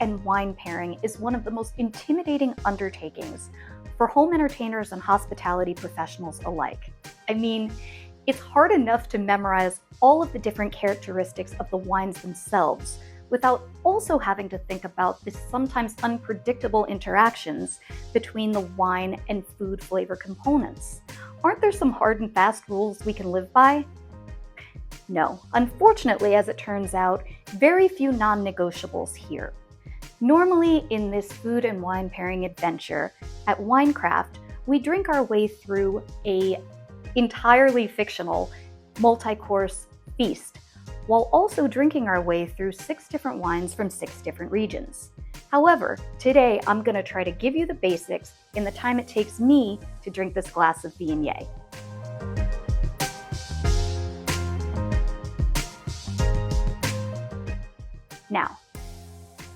and wine pairing is one of the most intimidating undertakings for home entertainers and hospitality professionals alike. I mean, it's hard enough to memorize all of the different characteristics of the wines themselves without also having to think about the sometimes unpredictable interactions between the wine and food flavor components. Aren't there some hard and fast rules we can live by? No, unfortunately, as it turns out, very few non-negotiables here. Normally, in this food and wine pairing adventure at Winecraft, we drink our way through a entirely fictional multi-course feast, while also drinking our way through 6 different wines from 6 different regions. However, today I'm going to try to give you the basics in the time it takes me to drink this glass of Viognier. Now,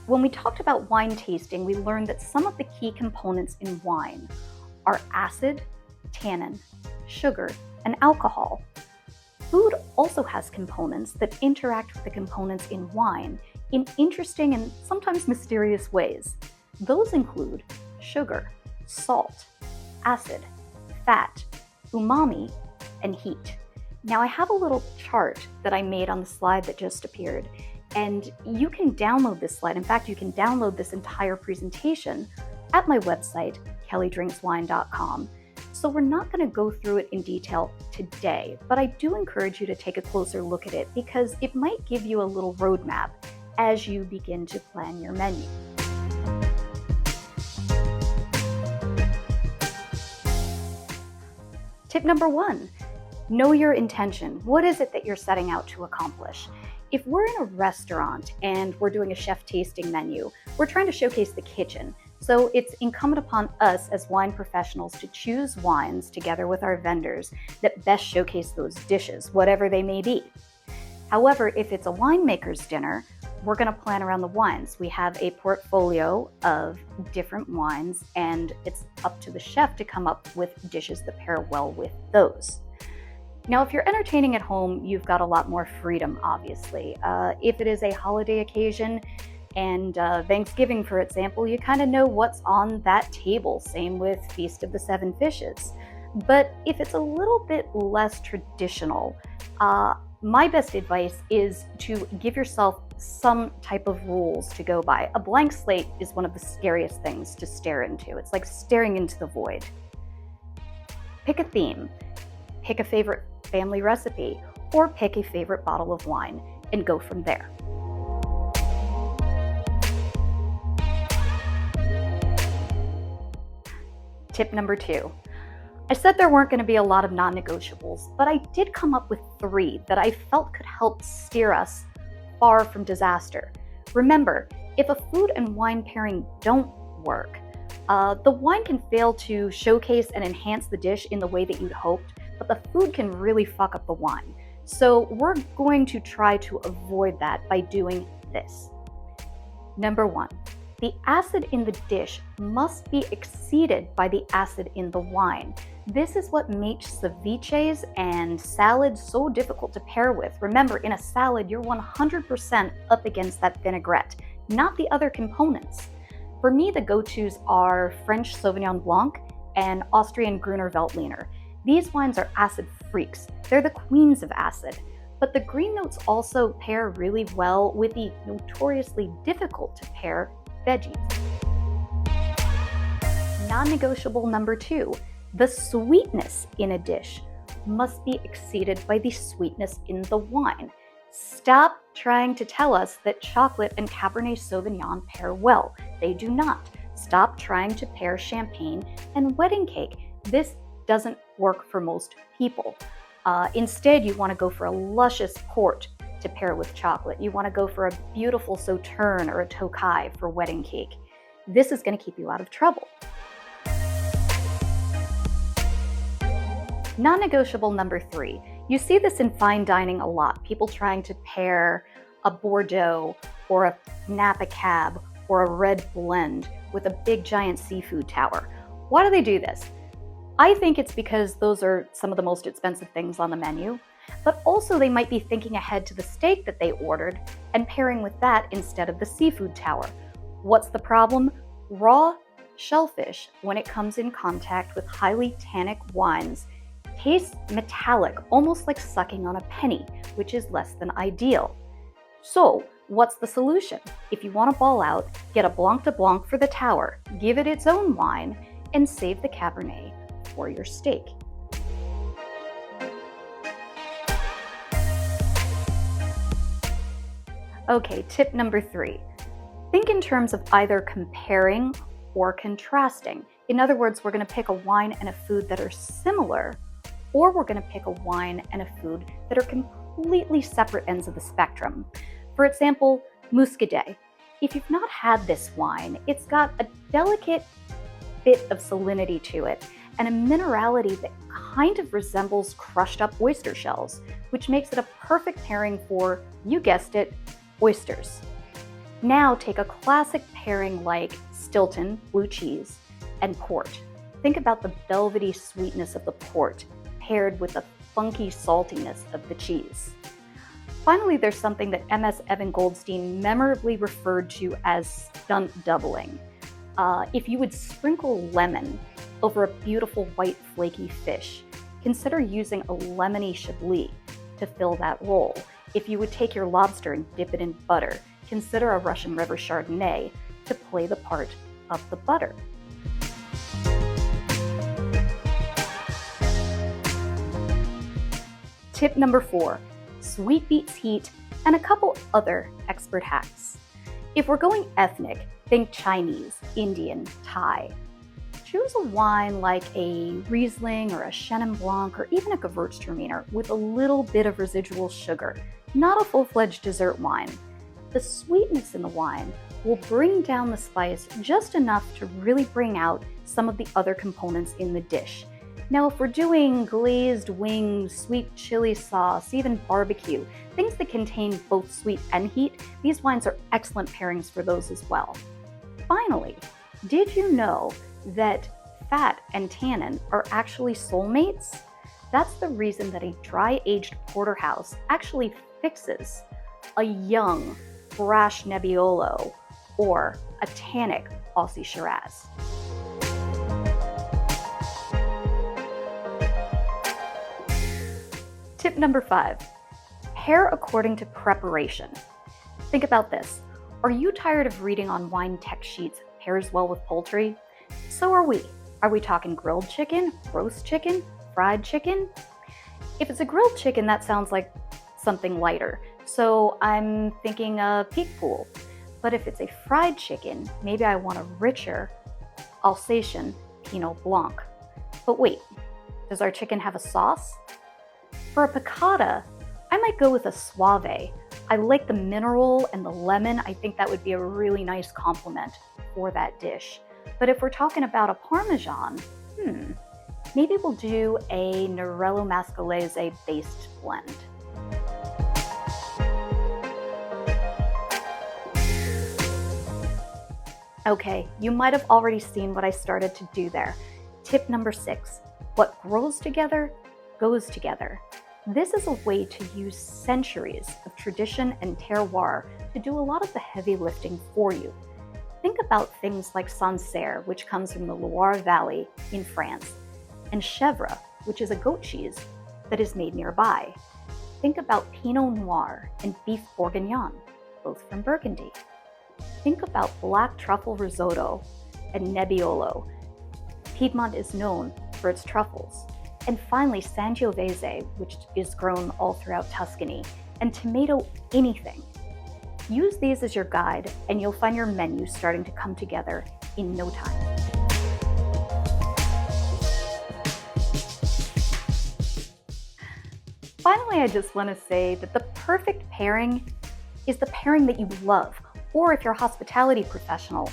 when we talked about wine tasting, we learned that some of the key components in wine are acid, tannin, sugar, and alcohol. Food also has components that interact with the components in wine in interesting and sometimes mysterious ways. Those include sugar, salt, acid, fat, umami, and heat. Now I have a little chart that I made on the slide that just appeared, and you can download this slide. In fact, you can download this entire presentation at my website, kellydrinkswine.com. So we're not going to go through it in detail today, but I do encourage you to take a closer look at it because it might give you a little roadmap as you begin to plan your menu. Tip number 1, know your intention. What is it that you're setting out to accomplish? If we're in a restaurant and we're doing a chef tasting menu, we're trying to showcase the kitchen. So it's incumbent upon us as wine professionals to choose wines together with our vendors that best showcase those dishes, whatever they may be. However, if it's a winemaker's dinner, we're going to plan around the wines. We have a portfolio of different wines, and it's up to the chef to come up with dishes that pair well with those. Now, if you're entertaining at home, you've got a lot more freedom, obviously. If it is a holiday occasion, and Thanksgiving, for example, you kind of know what's on that table. Same with Feast of the Seven Fishes. But if it's a little bit less traditional, my best advice is to give yourself some type of rules to go by. A blank slate is one of the scariest things to stare into. It's like staring into the void. Pick a theme, pick a favorite family recipe, or pick a favorite bottle of wine and go from there. Tip number 2. I said there weren't going to be a lot of non-negotiables, but I did come up with 3 that I felt could help steer us far from disaster. Remember, if a food and wine pairing don't work, the wine can fail to showcase and enhance the dish in the way that you'd hoped, but the food can really fuck up the wine. So we're going to try to avoid that by doing this. Number 1. The acid in the dish must be exceeded by the acid in the wine. This is what makes ceviches and salads so difficult to pair with. Remember, in a salad, you're 100% up against that vinaigrette, not the other components. For me, the go-tos are French Sauvignon Blanc and Austrian Gruner Veltliner. These wines are acid freaks. They're the queens of acid. But the green notes also pair really well with the notoriously difficult to pair veggies. Non-negotiable number 2, the sweetness in a dish must be exceeded by the sweetness in the wine. Stop trying to tell us that chocolate and Cabernet Sauvignon pair well. They do not. Stop trying to pair champagne and wedding cake. This doesn't work for most people. Instead, you want to go for a luscious port to pair with chocolate. You want to go for a beautiful sauterne or a tokay for wedding cake. This is going to keep you out of trouble. Non-negotiable number 3. You see this in fine dining a lot. People trying to pair a Bordeaux or a Napa Cab or a red blend with a big giant seafood tower. Why do they do this? I think it's because those are some of the most expensive things on the menu, but also they might be thinking ahead to the steak that they ordered and pairing with that instead of the seafood tower. What's the problem? Raw shellfish, when it comes in contact with highly tannic wines, tastes metallic, almost like sucking on a penny, which is less than ideal. So, what's the solution? If you want to ball out, get a Blanc de Blanc for the tower, give it its own wine, and save the Cabernet for your steak. Okay, tip number 3. Think in terms of either comparing or contrasting. In other words, we're going to pick a wine and a food that are similar, or we're going to pick a wine and a food that are completely separate ends of the spectrum. For example, Muscadet. If you've not had this wine, it's got a delicate bit of salinity to it and a minerality that kind of resembles crushed up oyster shells, which makes it a perfect pairing for, you guessed it, oysters. Now take a classic pairing like Stilton, blue cheese, and port. Think about the velvety sweetness of the port paired with the funky saltiness of the cheese. Finally, there's something that MS Evan Goldstein memorably referred to as stunt doubling. If you would sprinkle lemon over a beautiful white flaky fish, consider using a lemony chablis to fill that role. If you would take your lobster and dip it in butter, consider a Russian River Chardonnay to play the part of the butter. Tip number 4, sweet beats heat, and a couple other expert hacks. If we're going ethnic, think Chinese, Indian, Thai. Choose a wine like a Riesling or a Chenin Blanc or even a Gewürztraminer with a little bit of residual sugar, not a full-fledged dessert wine. The sweetness in the wine will bring down the spice just enough to really bring out some of the other components in the dish. Now, if we're doing glazed wings, sweet chili sauce, even barbecue, things that contain both sweet and heat, these wines are excellent pairings for those as well. Finally, did you know that fat and tannin are actually soulmates? That's the reason that a dry-aged porterhouse actually fixes a young, brash Nebbiolo or a tannic Aussie Shiraz. Tip number 5, pair according to preparation. Think about this. Are you tired of reading on wine text sheets pairs well with poultry? So are we. Are we talking grilled chicken, roast chicken, fried chicken? If it's a grilled chicken, that sounds like something lighter. So I'm thinking a Pique Pool. But if it's a fried chicken, maybe I want a richer Alsatian Pinot Blanc. But wait, does our chicken have a sauce? For a piccata, I might go with a Soave. I like the mineral and the lemon. I think that would be a really nice complement for that dish. But if we're talking about a Parmesan, maybe we'll do a Nerello Mascalese based blend. Okay, you might have already seen what I started to do there. Tip number 6, what grows together goes together. This is a way to use centuries of tradition and terroir to do a lot of the heavy lifting for you. Think about things like Sancerre, which comes from the Loire Valley in France, and Chèvre, which is a goat cheese that is made nearby. Think about Pinot Noir and Beef Bourguignon, both from Burgundy. Think about black truffle risotto and Nebbiolo. Piedmont is known for its truffles. And finally, Sangiovese, which is grown all throughout Tuscany, and tomato anything. Use these as your guide, and you'll find your menu starting to come together in no time. Finally, I just want to say that the perfect pairing is the pairing that you love, or if you're a hospitality professional,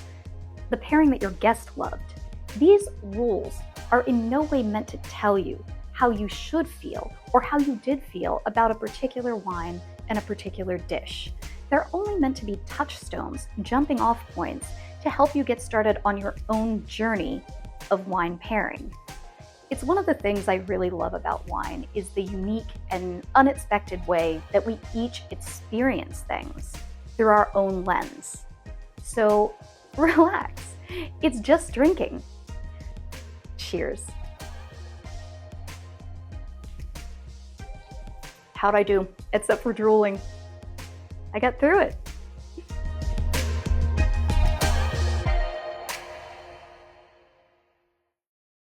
the pairing that your guest loved. These rules are in no way meant to tell you how you should feel or how you did feel about a particular wine and a particular dish. They're only meant to be touchstones, jumping off points to help you get started on your own journey of wine pairing. It's one of the things I really love about wine is the unique and unexpected way that we each experience things through our own lens. So Relax. It's just drinking. Cheers. How'd I do? Except for drooling. I got through it.